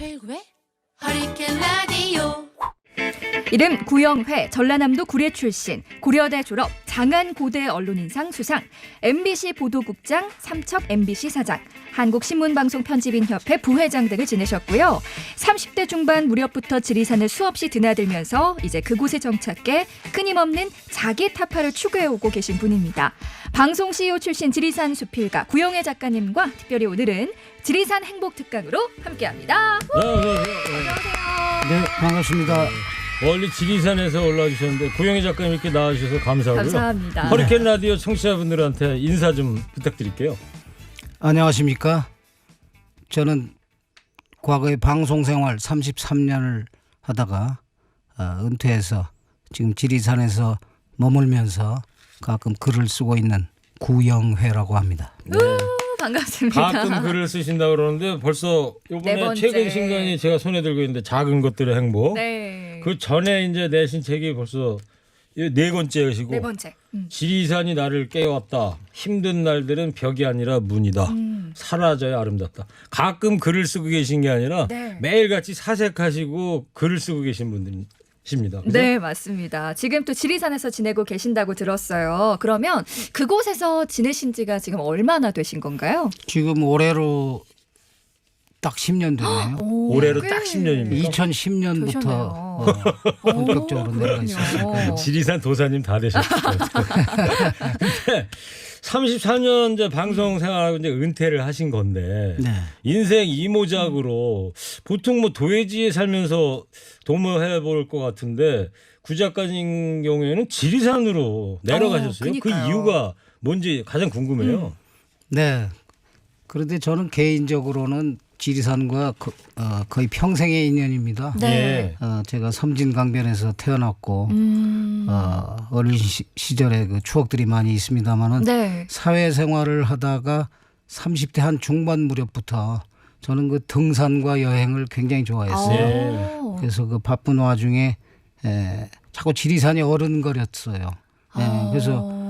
최일구의 허리케인 라디오. 이름 구영회, 전라남도 구례 출신, 고려대 졸업, 장안고대 언론인상 수상, MBC 보도국장, 삼척 MBC 사장, 한국신문방송편집인협회 부회장 등을 지내셨고요. 30대 중반 무렵부터 지리산을 수없이 드나들면서 이제 그곳에 정착해 끊임없는 자기 타파를 추구해오고 계신 분입니다. 방송 CEO 출신 지리산 수필가 구영회 작가님과 특별히 오늘은 지리산 행복특강으로 함께합니다. 네, 반갑습니다. 멀리 지리산에서 올라와 주셨는데 구영희 작가님 이렇게 나와주셔서 감사하고요. 감사합니다. 허리케인 라디오 청취자분들한테 인사 좀 부탁드릴게요. 안녕하십니까? 저는 과거에 방송생활 33년을 하다가 은퇴해서 지금 지리산에서 머물면서 가끔 글을 쓰고 있는 구영회라고 합니다. 네. 반갑습니다. 가끔 글을 쓰신다고 그러는데 벌써 네 이번에 번째. 최근 신간이 제가 손에 들고 있는데 작은 것들의 행복. 네. 그 전에 이제 내신 책이 벌써 네 번째이시고 네 번째. 지리산이 나를 깨웠다. 힘든 날들은 벽이 아니라 문이다. 사라져야 아름답다. 가끔 글을 쓰고 계신 게 아니라 네. 매일같이 사색하시고 글을 쓰고 계신 분들이십니다. 그죠? 네, 맞습니다. 지금 또 지리산에서 지내고 계신다고 들었어요. 그러면 그곳에서 지내신 지가 지금 얼마나 되신 건가요? 지금 올해로 딱 10년 되네요. 올해로 딱 10년입니다. 2010년부터 되셨네요. 본격적으로 내려가 있었어요. 지리산 도사님 다 되셨을 것 같아요. 근데 34년 이제 방송 생활하고 이제 은퇴를 하신 건데 네. 인생 이모작으로 보통 뭐 도회지에 살면서 도모해 볼 것 같은데 구 작가님 경우에는 지리산으로 내려가셨어요. 그 그러니까요. 이유가 뭔지 가장 궁금해요. 네. 그런데 저는 개인적으로는 지리산과 거의 평생의 인연입니다. 네. 제가 섬진강변에서 태어났고 어린 시절에 그 추억들이 많이 있습니다만은 네. 사회생활을 하다가 30대 한 중반 무렵부터 저는 그 등산과 여행을 굉장히 좋아했어요. 오. 그래서 그 바쁜 와중에 자꾸 지리산이 어른거렸어요. 그래서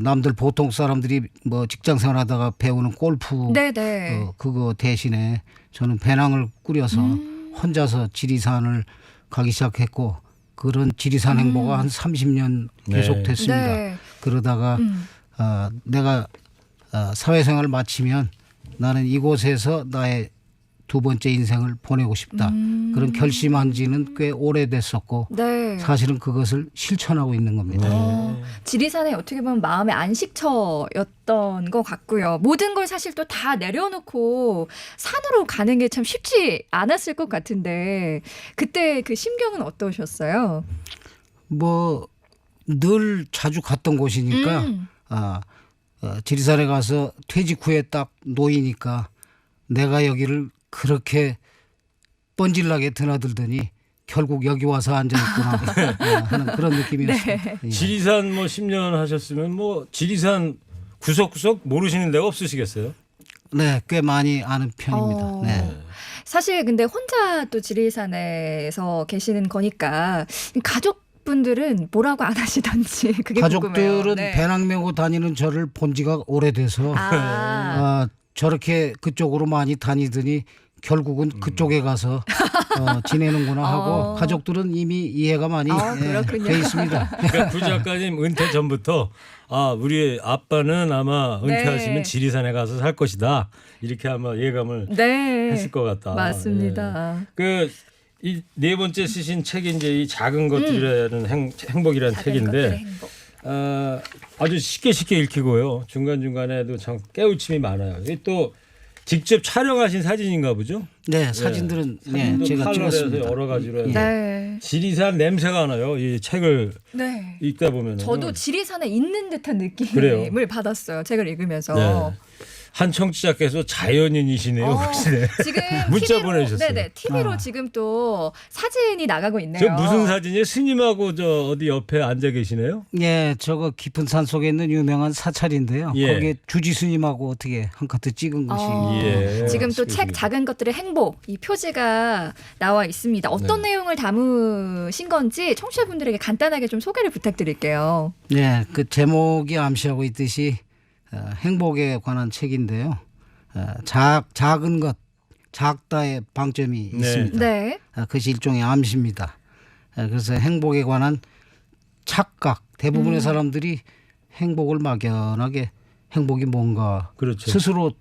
남들 보통 사람들이 뭐 직장 생활하다가 배우는 골프 네네. 그거 대신에 저는 배낭을 꾸려서 혼자서 지리산을 가기 시작했고 그런 지리산 행보가 한 30년 계속됐습니다. 네. 그러다가 내가 사회생활을 마치면 나는 이곳에서 나의 두 번째 인생을 보내고 싶다. 그런 결심한 지는 꽤 오래됐었고 네. 사실은 그것을 실천하고 있는 겁니다. 지리산에 어떻게 보면 마음의 안식처였던 것 같고요. 모든 걸 사실 또 다 내려놓고 산으로 가는 게 참 쉽지 않았을 것 같은데 그때 그 심경은 어떠셨어요? 뭐 늘 자주 갔던 곳이니까 지리산에 가서 퇴직 후에 딱 놓이니까 내가 여기를 그렇게 뻔질나게 드나들더니 결국 여기 와서 앉아있구나 하는 그런 느낌이었습니다. 네. 예. 지리산 뭐 10년 하셨으면 뭐 지리산 구석구석 모르시는 데가 없으시겠어요? 네, 꽤 많이 아는 편입니다. 네. 사실 근데 혼자 또 지리산에서 계시는 거니까 가족분들은 뭐라고 안 하시던지 그게 궁금해요. 가족들은 네. 배낭 메고 다니는 저를 본 지가 오래돼서 저렇게 그쪽으로 많이 다니더니 결국은 그쪽에 가서 지내는구나 하고 가족들은 이미 이해가 많이 그렇군요. 돼 있습니다. 그러니까 구 작가님 은퇴 전부터 우리 아빠는 아마 은퇴하시면 네. 지리산에 가서 살 것이다 이렇게 아마 예감을 네. 했을 것 같다. 맞습니다. 그 이 네 번째 쓰신 책이 이제 이 작은 것들이라는 행복이라는 작은 책인데 것들의 행복. 아주 쉽게 읽히고요. 중간 중간에도 참 깨우침이 많아요. 이게 또 직접 촬영하신 사진인가 보죠? 네, 사진들은 사진도 제가 컬러에서 찍었습니다. 여러 가지로 해서 네. 지리산 냄새가 나요. 이 책을 네. 읽다 보면 저도 지리산에 있는 듯한 느낌을 그래요. 받았어요. 책을 읽으면서. 네. 한 청취자께서 자연인이시네요. 그러시네. 지금 문자 TV로, 보내주셨어요. 네네, TV로 지금 또 사진이 나가고 있네요. 저 무슨 사진이에요? 스님하고 저 어디 옆에 앉아 계시네요? 예, 저거 깊은 산 속에 있는 유명한 사찰인데요. 예. 거기에 주지 스님하고 어떻게 한 카트 찍은 것이 예. 지금 또 책 그러시군요. 작은 것들의 행복 이 표지가 나와 있습니다. 어떤 네. 내용을 담으신 건지 청취자분들에게 간단하게 좀 소개를 부탁드릴게요. 예, 그 제목이 암시하고 있듯이 행복에 관한 책인데요. 작은 것, 작다의 방점이 네. 있습니다. 네. 그것이 일종의 암시입니다. 그래서 행복에 관한 착각, 대부분의 사람들이 행복을 막연하게 행복이 뭔가 그렇죠. 스스로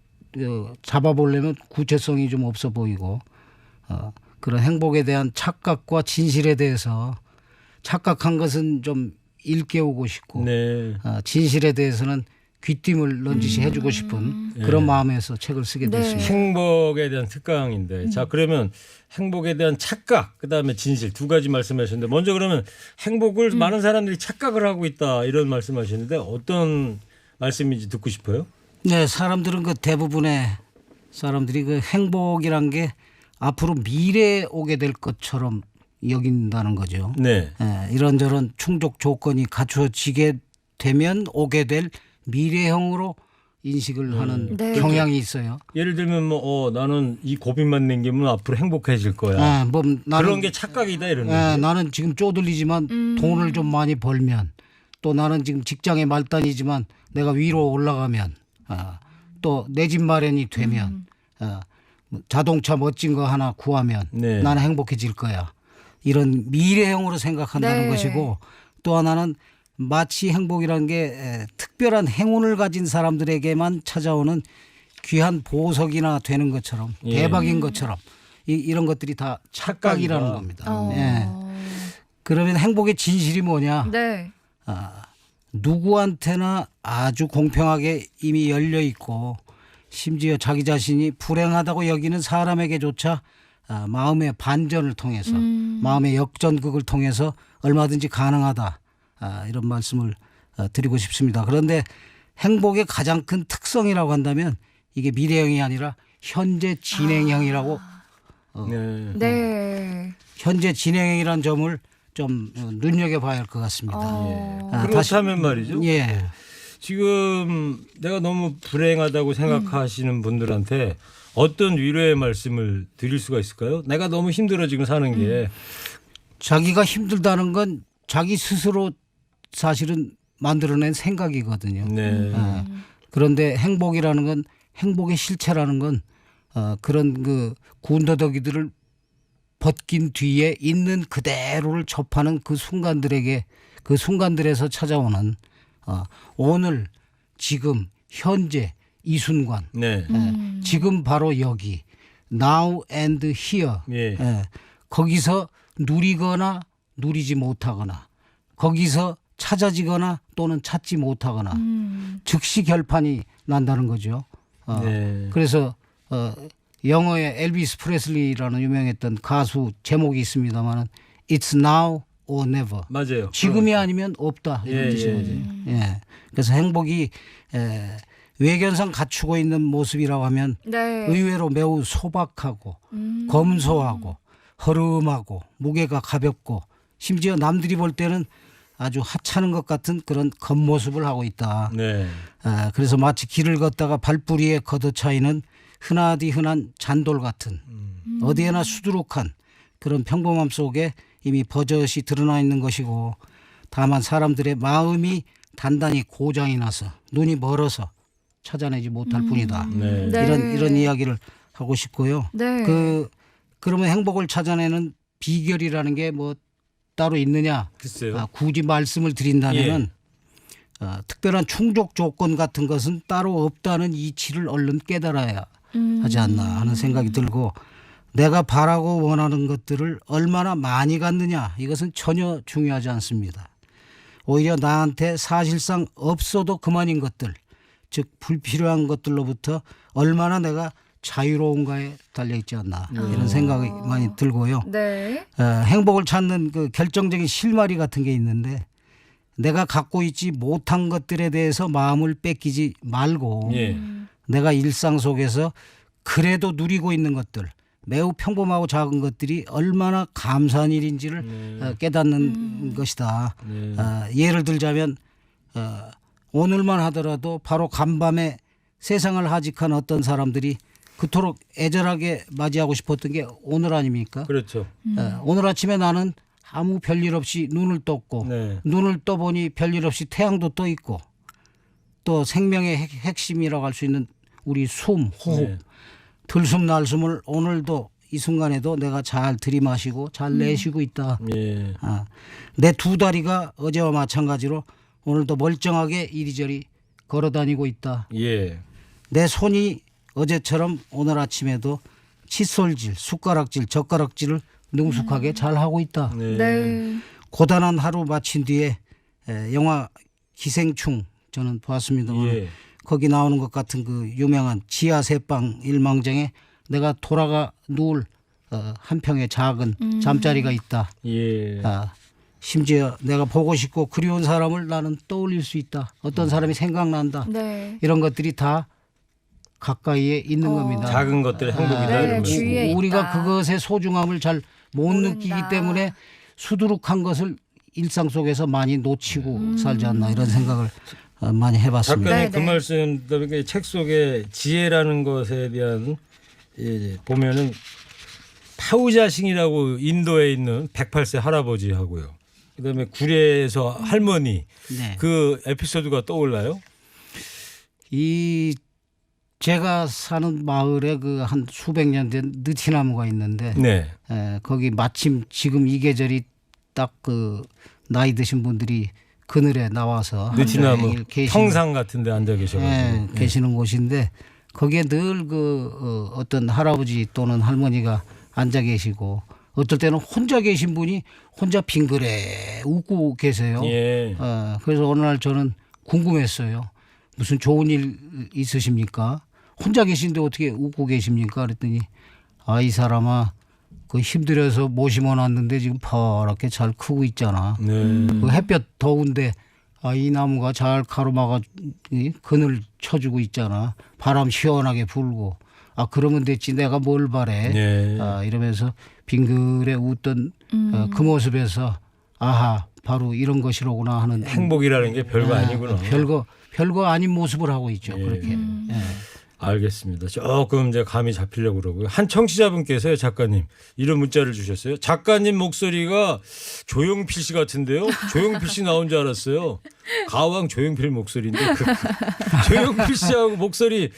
잡아보려면 구체성이 좀 없어 보이고 그런 행복에 대한 착각과 진실에 대해서 착각한 것은 좀 일깨우고 싶고 네. 진실에 대해서는 귀띔을 넌지시 해주고 싶은 그런 마음에서 책을 쓰게 네. 됐습니다. 행복에 대한 특강인데 자 그러면 행복에 대한 착각 그다음에 진실 두 가지 말씀하셨는데 먼저 그러면 행복을 많은 사람들이 착각을 하고 있다 이런 말씀하시는데 어떤 말씀인지 듣고 싶어요. 네, 사람들은 그 대부분의 사람들이 그 행복이란 게 앞으로 미래에 오게 될 것처럼 여긴다는 거죠. 네. 이런저런 충족 조건이 갖추어지게 되면 오게 될 미래형으로 인식을 하는 네. 경향이 있어요. 예를 들면 뭐 나는 이 고민만 남기면 앞으로 행복해질 거야. 뭐 나는, 그런 게 착각이다 이런 거죠. 나는 지금 쪼들리지만 돈을 좀 많이 벌면 또 나는 지금 직장에 말단이지만 내가 위로 올라가면 또 내 집 마련이 되면 자동차 멋진 거 하나 구하면 네. 나는 행복해질 거야. 이런 미래형으로 생각한다는 네. 것이고 또 하나는 마치 행복이라는 게 특별한 행운을 가진 사람들에게만 찾아오는 귀한 보석이나 되는 것처럼 예. 대박인 것처럼 이런 것들이 다 착각이라는 착각이다. 겁니다. 예. 그러면 행복의 진실이 뭐냐? 네. 누구한테나 아주 공평하게 이미 열려 있고 심지어 자기 자신이 불행하다고 여기는 사람에게조차 마음의 반전을 통해서 마음의 역전극을 통해서 얼마든지 가능하다. 이런 말씀을 드리고 싶습니다. 그런데 행복의 가장 큰 특성이라고 한다면 이게 미래형이 아니라 현재 진행형이라고 네. 네. 현재 진행형이라는 점을 좀 눈여겨봐야 할 것 같습니다. 그렇다면 말이죠. 예. 지금 내가 너무 불행하다고 생각하시는 분들한테 어떤 위로의 말씀을 드릴 수가 있을까요? 내가 너무 힘들어 지금 사는 게. 자기가 힘들다는 건 자기 스스로 사실은 만들어낸 생각이거든요. 네. 그런데 행복이라는 건 행복의 실체라는 건 그런 그 군더더기들을 벗긴 뒤에 있는 그대로를 접하는 그 순간들에게 그 순간들에서 찾아오는 오늘 지금 현재 이 순간 네. 지금 바로 여기 now and here 예. 거기서 누리거나 누리지 못하거나 거기서 찾아지거나 또는 찾지 못하거나 즉시 결판이 난다는 거죠. 네. 그래서 영어의 엘비스 프레슬리라는 유명했던 가수 제목이 있습니다만은 It's now or never. 맞아요. 지금이 아니면 없다 이런 예, 뜻이거든요. 예. 그래서 행복이 외견상 갖추고 있는 모습이라고 하면 네. 의외로 매우 소박하고 검소하고 허름하고 무게가 가볍고 심지어 남들이 볼 때는 아주 하찮은 것 같은 그런 겉모습을 하고 있다. 네. 그래서 마치 길을 걷다가 발뿌리에 걷어차이는 흔하디 흔한 잔돌 같은 어디에나 수두룩한 그런 평범함 속에 이미 버젓이 드러나 있는 것이고 다만 사람들의 마음이 단단히 고장이 나서 눈이 멀어서 찾아내지 못할 뿐이다. 네. 네. 이런 이야기를 하고 싶고요. 네. 그러면 행복을 찾아내는 비결이라는 게 뭐 따로 있느냐? 글쎄요. 굳이 말씀을 드린다면은 특별한 충족 조건 같은 것은 따로 없다는 이치를 얼른 깨달아야 하지 않나 하는 생각이 들고 내가 바라고 원하는 것들을 얼마나 많이 갖느냐 이것은 전혀 중요하지 않습니다. 오히려 나한테 사실상 없어도 그만인 것들 즉 불필요한 것들로부터 얼마나 내가 자유로운가에 달려있지 않나 이런 생각이 많이 들고요. 네. 행복을 찾는 그 결정적인 실마리 같은 게 있는데 내가 갖고 있지 못한 것들에 대해서 마음을 뺏기지 말고 예. 내가 일상 속에서 그래도 누리고 있는 것들 매우 평범하고 작은 것들이 얼마나 감사한 일인지를 깨닫는 것이다. 예를 들자면 오늘만 하더라도 바로 간밤에 세상을 하직한 어떤 사람들이 그토록 애절하게 맞이하고 싶었던 게 오늘 아닙니까? 그렇죠. 오늘 아침에 나는 아무 별일 없이 눈을 떴고 네. 눈을 떠보니 별일 없이 태양도 떠 있고 또 생명의 핵심이라고 할 수 있는 우리 숨, 호흡 네. 들숨 날숨을 오늘도 이 순간에도 내가 잘 들이마시고 잘 내쉬고 있다. 예. 내 두 다리가 어제와 마찬가지로 오늘도 멀쩡하게 이리저리 걸어다니고 있다. 예. 내 손이 어제처럼 오늘 아침에도 칫솔질, 숟가락질, 젓가락질을 능숙하게 잘 하고 있다. 네. 네. 고단한 하루 마친 뒤에 영화 기생충 저는 봤습니다만 예. 거기 나오는 것 같은 그 유명한 지하 새방 일망정에 내가 돌아가 누울 한 평의 작은 잠자리가 있다. 예. 심지어 내가 보고 싶고 그리운 사람을 나는 떠올릴 수 있다. 어떤 사람이 생각난다. 네. 이런 것들이 다 가까이에 있는 겁니다. 작은 것들의 행복이다. 네, 이런 거. 주위에 우리가 있다. 그것의 소중함을 잘 못 모른다. 느끼기 때문에 수두룩한 것을 일상 속에서 많이 놓치고 살지 않나 이런 생각을 많이 해봤습니다. 작가님 네, 그 네. 말씀 그러니까 책 속에 지혜라는 것에 대한 보면은 파우자싱이라고 인도에 있는 108세 할아버지하고요. 그다음에 구례에서 할머니 네. 그 에피소드가 떠올라요. 이 제가 사는 마을에 그 한 수백 년 된 느티나무가 있는데 네. 거기 마침 지금 이 계절이 딱 그 나이 드신 분들이 그늘에 나와서 느티나무 하루 종일 계시는- 평상 같은데 앉아 계셔가지고. 예, 계시는 곳인데 거기에 늘 그 어떤 할아버지 또는 할머니가 앉아 계시고 어떨 때는 혼자 계신 분이 혼자 빙그레 웃고 계세요. 예. 그래서 어느 날 저는 궁금했어요. 무슨 좋은 일 있으십니까? 혼자 계신데 어떻게 웃고 계십니까? 그랬더니 이 사람아 그 힘들어서 모시고 놨는데 지금 파랗게 잘 크고 있잖아. 네. 그 햇볕 더운데 이 나무가 잘 가로막아 그늘 쳐주고 있잖아. 바람 시원하게 불고. 그러면 됐지 내가 뭘 바래. 네. 이러면서 빙글에 웃던 그 모습에서 아하 바로 이런 것이로구나 하는 행복이라는 게 별거 아니구나. 별거 아닌 모습을 하고 있죠. 예. 그렇게. 예. 알겠습니다. 조금 이제 감이 잡히려고 그러고요. 한 청취자분께서요, 작가님 이런 문자를 주셨어요. 작가님 목소리가 조용필 씨 같은데요. 조용필 씨 나온 줄 알았어요. 가왕 조용필 목소리인데 조용필 씨하고 목소리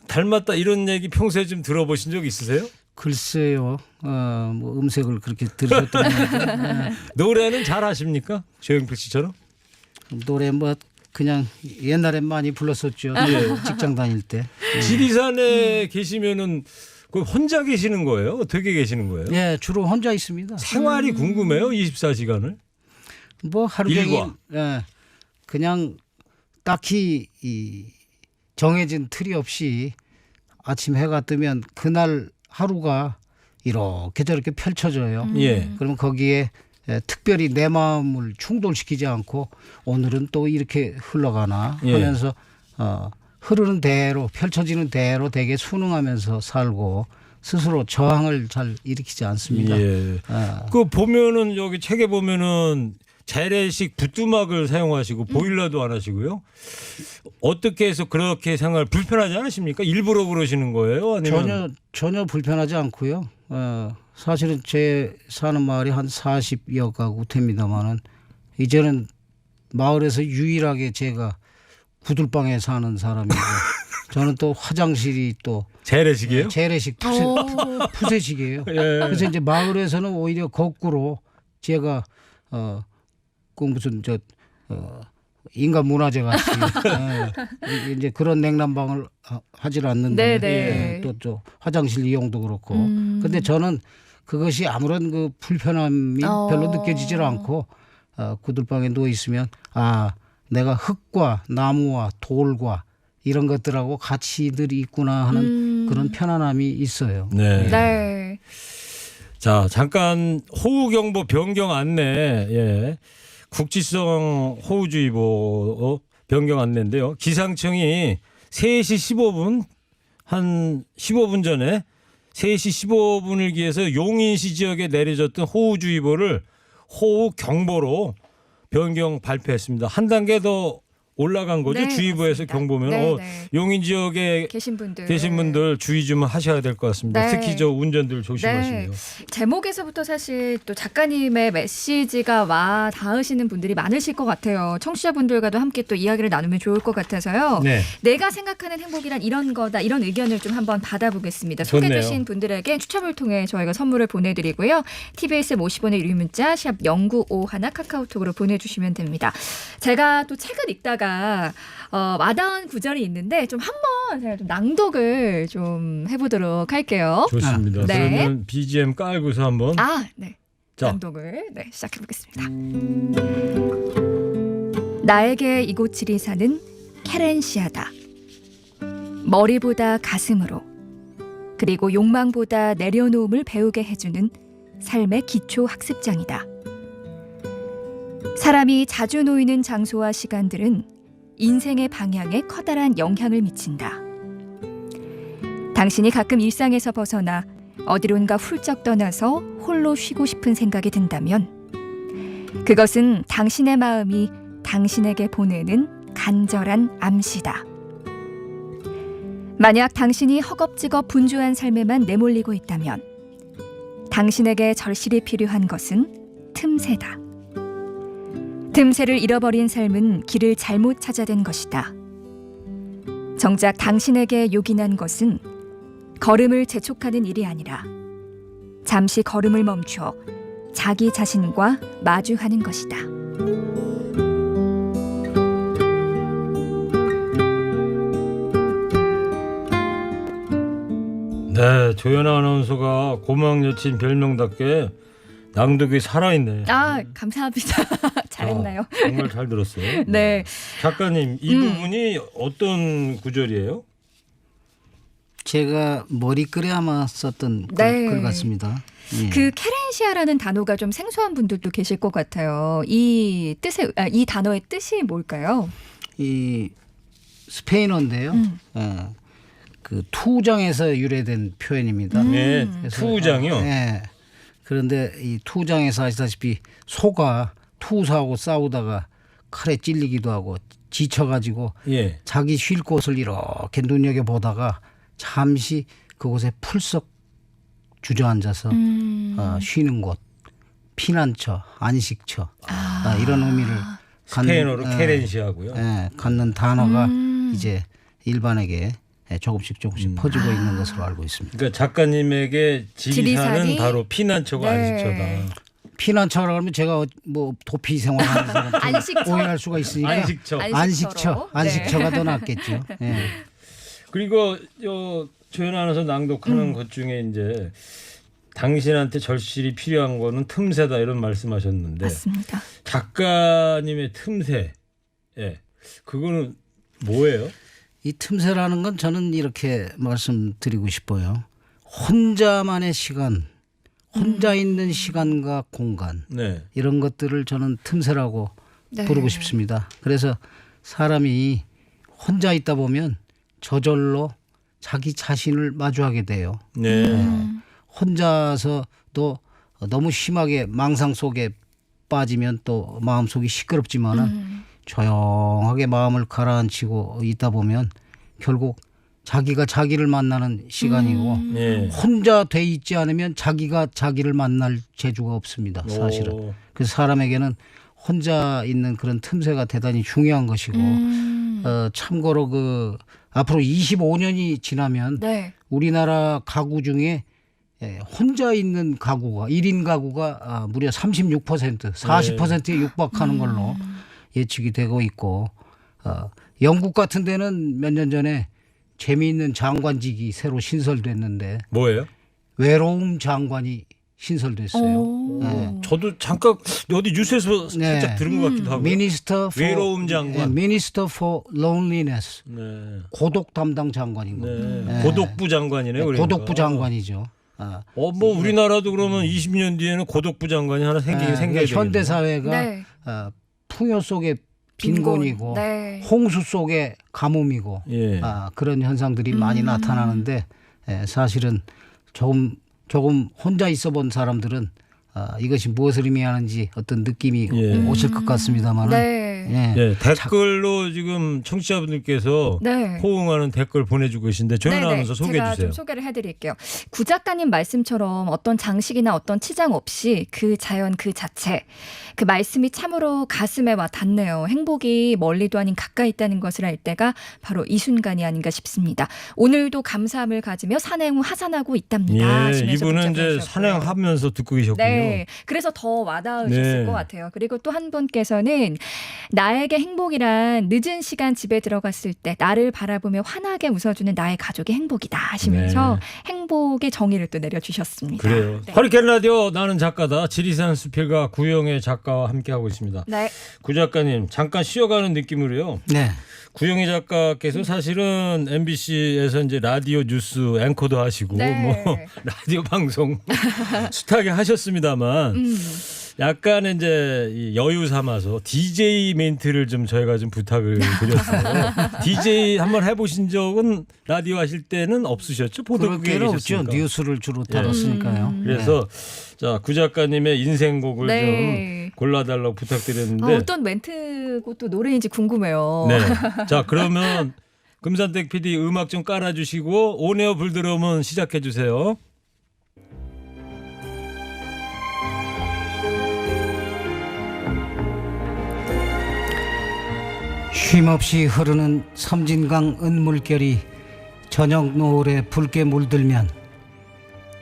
닮았다 이런 얘기 평소에 좀 들어보신 적 있으세요? 글쎄요. 뭐 음색을 그렇게 들으셨던 노래는 잘 하십니까? 조용필 씨처럼? 노래 뭐 그냥 옛날에 많이 불렀었죠. 직장 다닐 때. 지리산에 계시면은 그 혼자 계시는 거예요? 어떻게 계시는 거예요? 예, 주로 혼자 있습니다. 생활이 궁금해요. 24시간을. 뭐 하루 종일 일과. 그냥 딱히 정해진 틀이 없이 아침 해가 뜨면 그날 하루가 이렇게 저렇게 펼쳐져요. 예. 그러면 거기에 특별히 내 마음을 충돌시키지 않고 오늘은 또 이렇게 흘러가나 예. 하면서 흐르는 대로 펼쳐지는 대로 되게 순응하면서 살고 스스로 저항을 잘 일으키지 않습니다. 예. 그 보면은 여기 책에 보면은 재래식 부뚜막을 사용하시고 보일러도 안 하시고요. 어떻게 해서 그렇게 생활 불편하지 않으십니까? 일부러 그러시는 거예요? 아니면 전혀 불편하지 않고요. 사실은 제 사는 마을이 한 40여 가구 됩니다만은 이제는 마을에서 유일하게 제가 구들방에 사는 사람이고 저는 또 화장실이 또 재래식이에요? 재래식 푸세식이에요. 예. 그래서 이제 마을에서는 오히려 거꾸로 제가 꼭 무슨 인간 문화재 같이 이제 그런 냉난방을 하질 않는데 네네. 또 화장실 이용도 그렇고. 근데 저는 그것이 아무런 그 불편함이 별로 느껴지질 않고 구들방에 누워 있으면 내가 흙과 나무와 돌과 이런 것들하고 같이 늘 있구나 하는 그런 편안함이 있어요. 네. 네. 자, 잠깐 호우경보 변경 안내. 예. 국지성 호우주의보 변경 안내인데요. 기상청이 3시 15분 한 15분 전에 3시 15분을 기해서 용인시 지역에 내려졌던 호우주의보를 호우경보로 변경 발표했습니다. 한 단계 더 올라간 거죠. 네, 주의보에서 맞습니다. 경보면 네, 네. 용인 지역에 계신 분들 주의 좀 하셔야 될 것 같습니다. 네. 특히 저 운전들 조심하시고요. 제목에서부터 사실 또 작가님의 메시지가 와 닿으시는 분들이 많으실 것 같아요. 청취자분들과도 함께 또 이야기를 나누면 좋을 것 같아서요. 네. 내가 생각하는 행복이란 이런 거다. 이런 의견을 좀 한번 받아보겠습니다. 좋네요. 소개되신 분들에게 추첨을 통해 저희가 선물을 보내드리고요. TBS 50원의 유료 문자 샵 0951 카카오톡으로 보내주시면 됩니다. 제가 또 책을 읽다가 와닿은 구절이 있는데 좀 한번 제가 좀 낭독을 좀 해보도록 할게요. 좋습니다. 네. 그러면 BGM 깔고서 한번 네. 자. 낭독을 시작해 보겠습니다. 나에게 이곳 지리산은 케렌시아다. 머리보다 가슴으로 그리고 욕망보다 내려놓음을 배우게 해주는 삶의 기초 학습장이다. 사람이 자주 놓이는 장소와 시간들은 인생의 방향에 커다란 영향을 미친다. 당신이 가끔 일상에서 벗어나 어디론가 훌쩍 떠나서 홀로 쉬고 싶은 생각이 든다면 그것은 당신의 마음이 당신에게 보내는 간절한 암시다. 만약 당신이 허겁지겁 분주한 삶에만 내몰리고 있다면 당신에게 절실히 필요한 것은 틈새다. 틈새를 잃어버린 삶은 길을 잘못 찾아든 것이다. 정작 당신에게 요긴한 것은 걸음을 재촉하는 일이 아니라 잠시 걸음을 멈춰 자기 자신과 마주하는 것이다. 네, 조연아 아나운서가 고막 여친 별명답게 낭독이 살아있네. 감사합니다. 잘했나요? 정말 잘 들었어요. 네. 작가님, 이 부분이 어떤 구절이에요? 제가 머리글에 아마 썼던 네. 글 같습니다. 예. 그 케렌시아라는 단어가 좀 생소한 분들도 계실 것 같아요. 이 단어의 뜻이 뭘까요? 이 스페인어인데요. 예. 그 투장에서 유래된 표현입니다. 네, 그래서, 투우장이요. 예. 그런데 이 투장에서 아시다시피 소가 투사하고 싸우다가 칼에 찔리기도 하고 지쳐가지고 예. 자기 쉴 곳을 이렇게 눈여겨 보다가 잠시 그곳에 풀썩 주저앉아서 쉬는 곳, 피난처, 안식처 이런 의미를 스페인어로 케렌시아고요. 갖는 단어가 이제 일반에게 조금씩 퍼지고 있는 것으로 알고 있습니다. 그러니까 작가님에게 지리산은 지리산이? 바로 피난처가 네. 안식처다. 피난처라고 하면 제가 뭐 도피 생활하는 사람 안식처. 오해할 수가 있으니까 안식처. 안식처가 더 낫겠죠. 예. 그리고 조연아 아나운서 낭독하는 것 중에 이제 당신한테 절실히 필요한 거는 틈새다 이런 말씀하셨는데 맞습니다. 작가님의 틈새, 그거는 뭐예요? 이 틈새라는 건 저는 이렇게 말씀드리고 싶어요. 혼자만의 시간, 혼자 있는 시간과 공간 네. 이런 것들을 저는 틈새라고 네. 부르고 싶습니다. 그래서 사람이 혼자 있다 보면 저절로 자기 자신을 마주하게 돼요. 네. 혼자서 또 너무 심하게 망상 속에 빠지면 또 마음속이 시끄럽지만은 조용하게 마음을 가라앉히고 있다 보면 결국 자기가 자기를 만나는 시간이고 네. 혼자 돼 있지 않으면 자기가 자기를 만날 재주가 없습니다. 사실은. 오. 그래서 사람에게는 혼자 있는 그런 틈새가 대단히 중요한 것이고 참고로 그 앞으로 25년이 지나면 네. 우리나라 가구 중에 혼자 있는 가구가 1인 가구가 무려 36% 40%에 육박하는 걸로 예측이 되고 있고 영국 같은 데는 몇 년 전에 재미있는 장관직이 새로 신설됐는데 뭐예요? 외로움 장관이 신설됐어요. 오. 저도 잠깐 어디 뉴스에서 살짝 들은 것 같기도 하고. 미니스터 외로움 장관. 미니스터 for loneliness. 네. 고독 담당 장관인 겁니다. 네. 고독부 장관이네요. 그러니까. 고독부 장관이죠. 뭐 우리나라도 그러면 20년 뒤에는 고독부 장관이 하나 생겨야 되겠네요. 현대 사회가 네. 풍요 속의 빈곤이고 네. 홍수 속의 가뭄이고 예. 그런 현상들이 많이 나타나는데 사실은 조금 혼자 있어 본 사람들은 이것이 무엇을 의미하는지 어떤 느낌이 오실 것 같습니다만 네. 네. 예. 예, 댓글로 지금 청취자분들께서 네. 호응하는 댓글 보내주고 계신데 조현 아나운서 소개해 제가 주세요. 좀 소개를 해드릴게요. 구 작가님 말씀처럼 어떤 장식이나 어떤 치장 없이 그 자연 그 자체, 그 말씀이 참으로 가슴에 와 닿네요. 행복이 멀리도 아닌 가까이 있다는 것을 알 때가 바로 이 순간이 아닌가 싶습니다. 오늘도 감사함을 가지며 산행 후 하산하고 있답니다. 예, 하시면서 이분은 문자 이제 보내주셨고요. 산행하면서 듣고 계셨군요. 네, 그래서 더 와닿으셨을 네. 것 같아요. 그리고 또 한 분께서는 나에게 행복이란 늦은 시간 집에 들어갔을 때 나를 바라보며 환하게 웃어주는 나의 가족이 행복이다 하시면서 행복의 정의를 또 내려주셨습니다. 그래요. 네. 허리케인 라디오 나는 작가다. 지리산 수필가 구영애 작가와 함께하고 있습니다. 네. 구 작가님 잠깐 쉬어가는 느낌으로요. 네. 구영애 작가께서 사실은 MBC에서 이제 라디오 뉴스 앵커도 하시고 네. 뭐 라디오 방송 숱하게 하셨습니다만 약간 이제 이 여유 삼아서 DJ 멘트를 좀 저희가 좀 부탁을 드렸어요. DJ 한번 해보신 적은 라디오 하실 때는 없으셨죠? 그럴 보도국에 게는 없죠. 계셨으니까. 뉴스를 주로 다뤘으니까요. 그래서 자, 구 작가님의 인생곡을 네. 좀 골라달라고 부탁드렸는데 어떤 멘트고 또 노래인지 궁금해요. 네. 자, 그러면 금산댁 PD 음악 좀 깔아주시고 온에어 불들어오면 시작해 주세요. 쉼없이 흐르는 섬진강 은물결이 저녁 노을에 붉게 물들면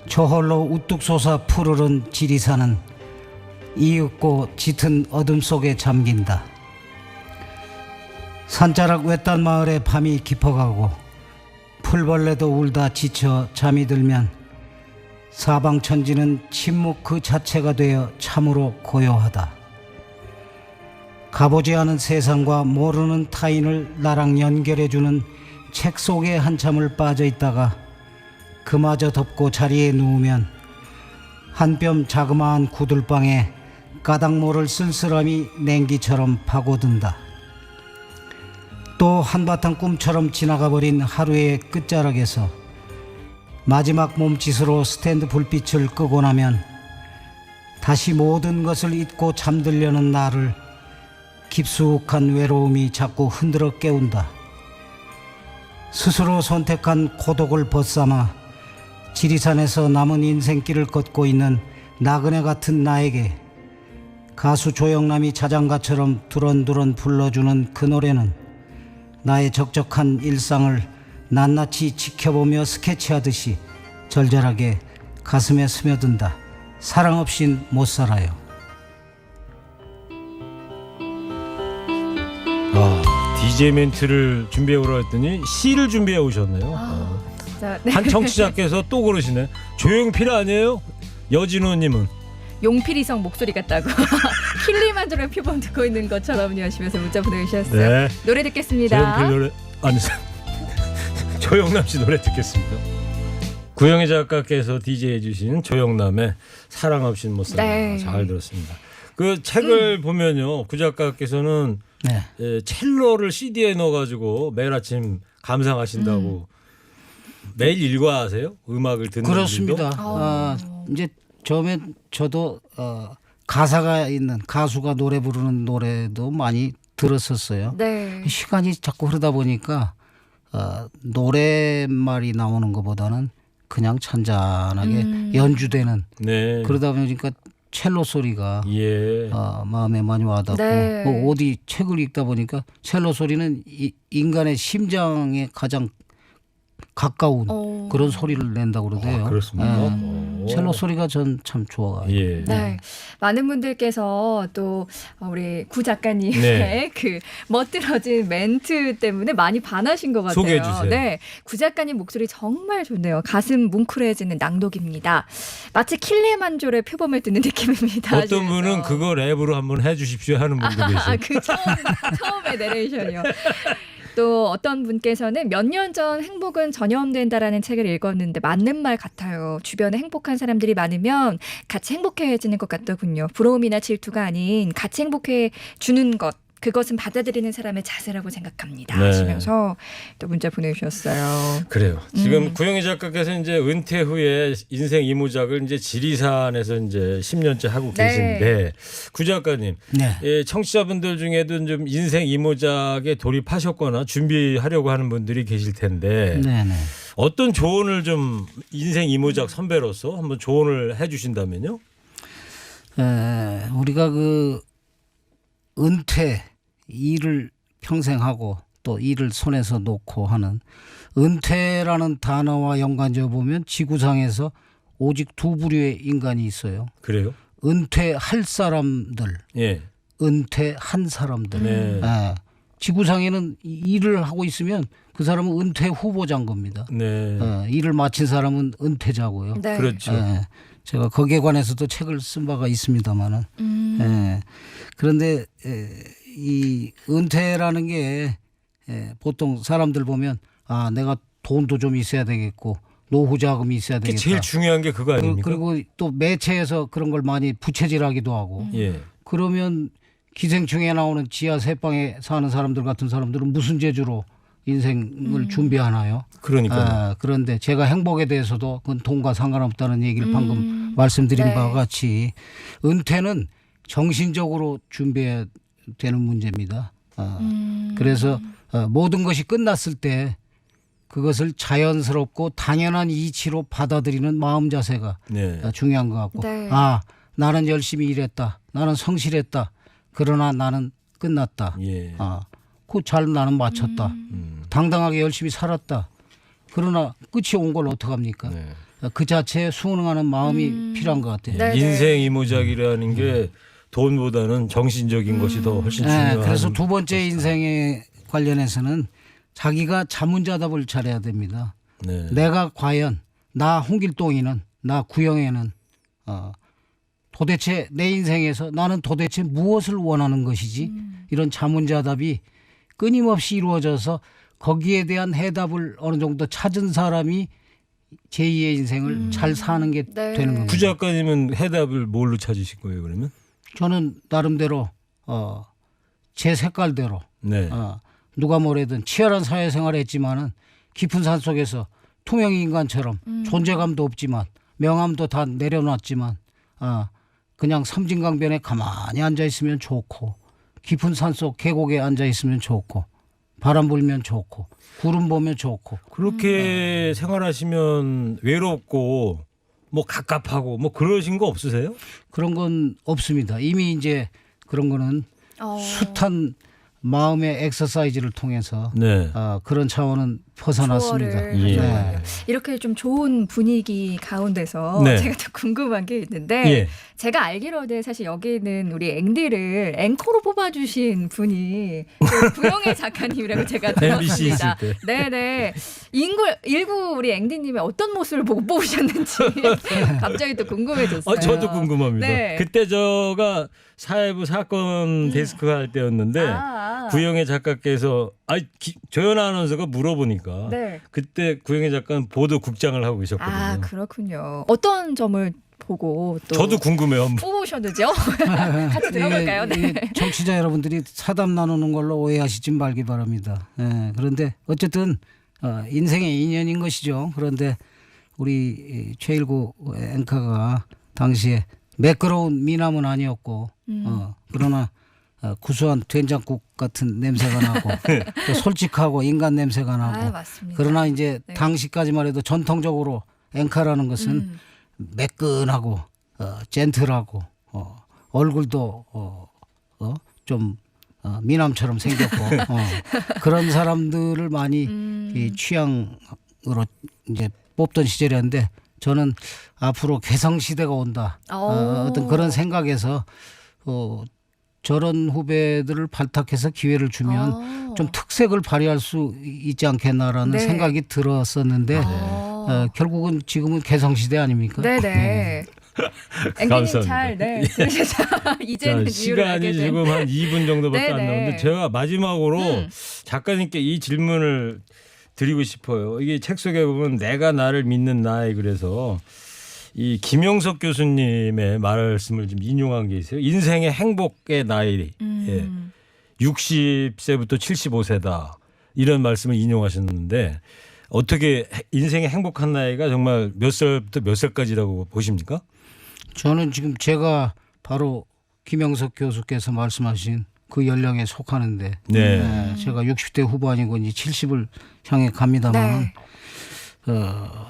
저홀로 우뚝 솟아 푸르른 지리산은 이윽고 짙은 어둠 속에 잠긴다. 산자락 외딴 마을의 밤이 깊어가고 풀벌레도 울다 지쳐 잠이 들면 사방천지는 침묵 그 자체가 되어 참으로 고요하다. 가보지 않은 세상과 모르는 타인을 나랑 연결해주는 책 속에 한참을 빠져있다가 그마저 덮고 자리에 누우면 한 뼘 자그마한 구들방에 까닭모를 쓸쓸함이 냉기처럼 파고든다. 또 한바탕 꿈처럼 지나가버린 하루의 끝자락에서 마지막 몸짓으로 스탠드 불빛을 끄고 나면 다시 모든 것을 잊고 잠들려는 나를 깊숙한 외로움이 자꾸 흔들어 깨운다. 스스로 선택한 고독을 벗삼아 지리산에서 남은 인생길을 걷고 있는 나그네 같은 나에게 가수 조영남이 자장가처럼 두런두런 불러주는 그 노래는 나의 적적한 일상을 낱낱이 지켜보며 스케치하듯이 절절하게 가슴에 스며든다. 사랑 없인 못 살아요. DJ 멘트를 준비해 오라 했더니 시를 준비해 오셨네요. 자, 네. 한 청취자께서 또 그러시네. 조용필 아니에요? 여진호님은 용필이성 목소리 같다고 킬리만조로의 표범 듣고 있는 것처럼요 하시면서 문자 보내주셨어요. 네. 노래 듣겠습니다. 조용필 노래 아니 조영남 씨 노래 듣겠습니다. 구영애 작가께서 DJ 해주신 조영남의 사랑 없인 못 살아. 네. 잘 들었습니다. 그 책을 보면요, 구 작가께서는 네. 첼로를 CD에 넣어가지고 매일 아침 감상하신다고 매일 일과하세요? 음악을 듣는 그렇습니다. 분들도? 이제 처음엔 저도 가사가 있는 가수가 노래 부르는 노래도 많이 들었었어요. 네. 시간이 자꾸 흐르다 보니까 노랫말이 나오는 것보다는 그냥 잔잔하게 연주되는 네. 그러다 보니까 첼로 소리가 예. 마음에 많이 와닿고 네. 어디 책을 읽다 보니까 첼로 소리는 인간의 심장에 가장 가까운 그런 소리를 낸다고 그러대요. 그렇습니까? 첼로 소리가 전 참 좋아요. 예. 네. 많은 분들께서 또 우리 구 작가님의 네. 그 멋들어진 멘트 때문에 많이 반하신 것 같아요. 소개해 주세요. 네. 구 작가님 목소리 정말 좋네요. 가슴 뭉클해지는 낭독입니다. 마치 킬레만조의 표범을 듣는 느낌입니다. 어떤 분은 그거 랩으로 한번 해주십시오 하는 분도 계세요. 그 처음의 내레이션이요. 또 어떤 분께서는 몇 년 전 행복은 전염된다라는 책을 읽었는데 맞는 말 같아요. 주변에 행복한 사람들이 많으면 같이 행복해지는 것 같더군요. 부러움이나 질투가 아닌 같이 행복해 주는 것. 그것은 받아들이는 사람의 자세라고 생각합니다. 네. 하시면서 또 문자 보내주셨어요. 그래요. 지금 구영희 작가께서 이제 은퇴 후에 인생 이모작을 이제 지리산에서 이제 10년째 하고 네. 계신데 구 작가님, 네. 예, 청취자분들 중에도 좀 인생 이모작에 돌입하셨거나 준비하려고 하는 분들이 계실 텐데 네네. 어떤 조언을 좀 인생 이모작 선배로서 한번 조언을 해주신다면요? 우리가 그 은퇴 일을 평생 하고 또 일을 손에서 놓고 하는 은퇴라는 단어와 연관지어 보면 지구상에서 오직 두 부류의 인간이 있어요. 그래요? 은퇴할 사람들, 예. 은퇴한 사람들. 네. 지구상에는 일을 하고 있으면 그 사람은 은퇴 후보자인 겁니다. 네. 일을 마친 사람은 은퇴자고요. 네. 그렇죠. 제가 거기에 관해서도 책을 쓴 바가 있습니다만은. 그런데 이 은퇴라는 게 보통 사람들 보면 내가 돈도 좀 있어야 되겠고 노후 자금이 있어야 그게 되겠다. 제일 중요한 게 그거 아닙니까? 그리고 또 매체에서 그런 걸 많이 부채질하기도 하고. 예. 그러면 기생충에 나오는 지하 세방에 사는 사람들 같은 사람들은 무슨 재주로 인생을 준비하나요? 그러니까요. 그런데 제가 행복에 대해서도 그건 돈과 상관없다는 얘기를 방금 말씀드린 네. 바와 같이 은퇴는 정신적으로 준비해야 되는 문제입니다. 그래서 모든 것이 끝났을 때 그것을 자연스럽고 당연한 이치로 받아들이는 마음 자세가 네. 중요한 것 같고 네. 나는 열심히 일했다. 나는 성실했다. 그러나 나는 끝났다. 예. 그 잘 나는 마쳤다. 당당하게 열심히 살았다. 그러나 끝이 온 걸 어떡합니까? 네. 그 자체에 수능하는 마음이 필요한 것 같아요. 네. 인생 이모작이라는 게 돈보다는 정신적인 것이 더 훨씬 중요한. 그래서 두 번째 인생에 관련해서는 자기가 자문자답을 잘해야 됩니다. 네. 내가 과연 나 홍길동이는 나 구영애는 도대체 내 인생에서 나는 도대체 무엇을 원하는 것이지 이런 자문자답이 끊임없이 이루어져서 거기에 대한 해답을 어느 정도 찾은 사람이 제2의 인생을 잘 사는 게 네. 되는 겁니다. 구 작가님은 해답을 뭘로 찾으신 거예요, 그러면? 저는 나름대로 제 색깔대로 네. 누가 뭐래든 치열한 사회생활을 했지만은 깊은 산 속에서 투명 인간처럼 존재감도 없지만 명함도 다 내려놨지만 그냥 섬진강변에 가만히 앉아 있으면 좋고 깊은 산속 계곡에 앉아 있으면 좋고 바람 불면 좋고 구름 보면 좋고 그렇게 생활하시면 외롭고 뭐 갑갑하고 뭐 그러신 거 없으세요? 그런 건 없습니다. 이미 이제 그런 거는 숱한 마음의 엑서사이즈를 통해서 네. 그런 차원은 벗어났습니다. 조언을 예. 하셨군요. 이렇게 좀 좋은 분위기 가운데서 네. 제가 또 궁금한 게 있는데 예. 제가 알기로는 사실 여기는 우리 앵디를 앵커로 뽑아주신 분이 그 구영애 작가님이라고 제가 MBC 있을 들었습니다. 때. 네네. 일구 우리 앵디님의 어떤 모습을 보고 뽑으셨는지 갑자기 또 궁금해졌어요. 저도 궁금합니다. 네. 그때 저가 사회부 사건 데스크 할 때였는데 구영애 작가께서 조연아 아나운서가 물어보니까 네. 그때 구영애 작가는 보도국장을 하고 계셨거든요. 그렇군요. 어떤 점을 보고 또 저도 궁금해요. 뽑으셨는지요? 같이 들어볼까요? 네. 청취자 여러분들이 사담 나누는 걸로 오해하시지 말기 바랍니다. 그런데 어쨌든 인생의 인연인 것이죠. 그런데 우리 최일구 앵커가 당시에 매끄러운 미남은 아니었고 그러나 구수한 된장국 같은 냄새가 나고 또 솔직하고 인간 냄새가 나고 맞습니다. 그러나 이제 네. 당시까지만 해도 전통적으로 앵커라는 것은 매끈하고 젠틀하고 얼굴도 좀 미남처럼 생겼고 그런 사람들을 많이 이 취향으로 이제 뽑던 시절이었는데 저는 앞으로 개성시대가 온다. 어떤 그런 생각에서 저런 후배들을 발탁해서 기회를 주면 좀 특색을 발휘할 수 있지 않겠나라는 네. 생각이 들었었는데 결국은 지금은 개성시대 아닙니까? 네네. 앵기님 감사합니다. 잘 들으셔서 이제는 자, 이유를 알게 시간이 된. 지금 한 2분 정도밖에 안 네네. 남았는데 제가 마지막으로 작가님께 이 질문을 드리고 싶어요. 이게 책 속에 보면 내가 나를 믿는 나에 그래서 이 김영석 교수님의 말씀을 좀 인용한 게 있어요. 인생의 행복의 나이. 예. 60세부터 75세다 이런 말씀을 인용하셨는데 어떻게 인생의 행복한 나이가 정말 몇 살부터 몇 살까지라고 보십니까? 저는 지금 제가 바로 김영석 교수께서 말씀하신 그 연령에 속하는데 네. 제가 60대 후반이고 이제 70을 향해 갑니다만 네.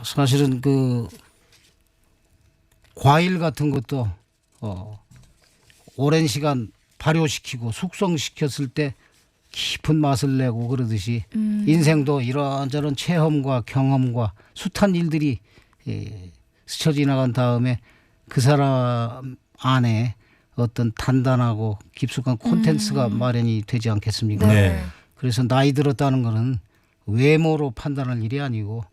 사실은 그 과일 같은 것도 오랜 시간 발효시키고 숙성시켰을 때 깊은 맛을 내고 그러듯이 인생도 이런저런 체험과 경험과 숱한 일들이 스쳐 지나간 다음에 그 사람 안에 어떤 단단하고 깊숙한 콘텐츠가 마련이 되지 않겠습니까? 네. 그래서 나이 들었다는 거는 외모로 판단할 일이 아니고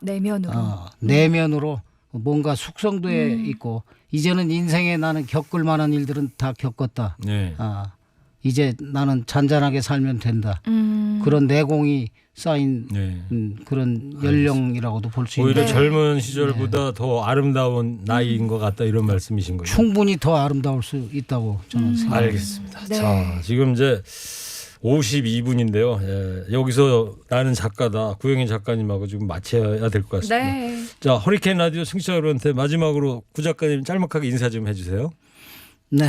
내면으로. 내면으로 뭔가 숙성돼 있고 이제는 인생에 나는 겪을 만한 일들은 다 겪었다. 네. 이제 나는 잔잔하게 살면 된다. 그런 내공이 쌓인 네. 그런 연령이라고도 볼 수 오히려 있는 젊은 시절보다 더 아름다운 나이인 것 같다 이런 말씀이신 거죠. 충분히 더 아름다울 수 있다고 저는 생각합니다. 알겠습니다. 네. 자, 지금 이제 52분인데요. 예, 여기서 나는 작가다 구영인 작가님하고 지금 마쳐야 될 것 같습니다. 네. 자, 허리케인 라디오 청취자 여러분한테 마지막으로 구 작가님 짤막하게 인사 좀 해주세요. 네.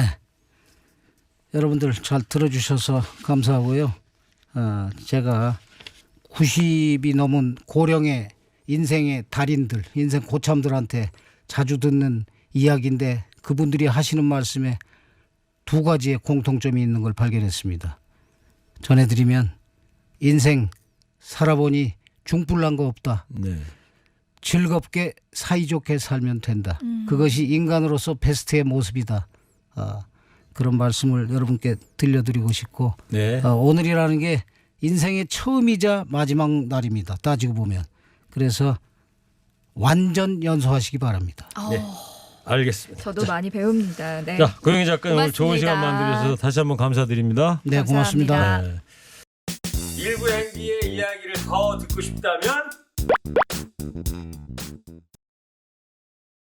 여러분들 잘 들어주셔서 감사하고요. 제가 90이 넘은 고령의 인생의 달인들, 인생 고참들한테 자주 듣는 이야기인데 그분들이 하시는 말씀에 두 가지의 공통점이 있는 걸 발견했습니다. 전해드리면 인생 살아보니 중불난 거 없다. 네. 즐겁게 사이좋게 살면 된다. 그것이 인간으로서 베스트의 모습이다. 그런 말씀을 여러분께 들려드리고 싶고 네. 오늘이라는 게 인생의 처음이자 마지막 날입니다. 따지고 보면. 그래서 완전 연소하시기 바랍니다. 네. 알겠습니다. 저도 많이 배웁니다. 네. 자, 고영희 작가님 오늘 좋은 고맙습니다. 시간 만들어서 다시 한번 감사드립니다. 네, 고맙습니다. 감사합니다. 네. 일부 행기의 이야기를 더 듣고 싶다면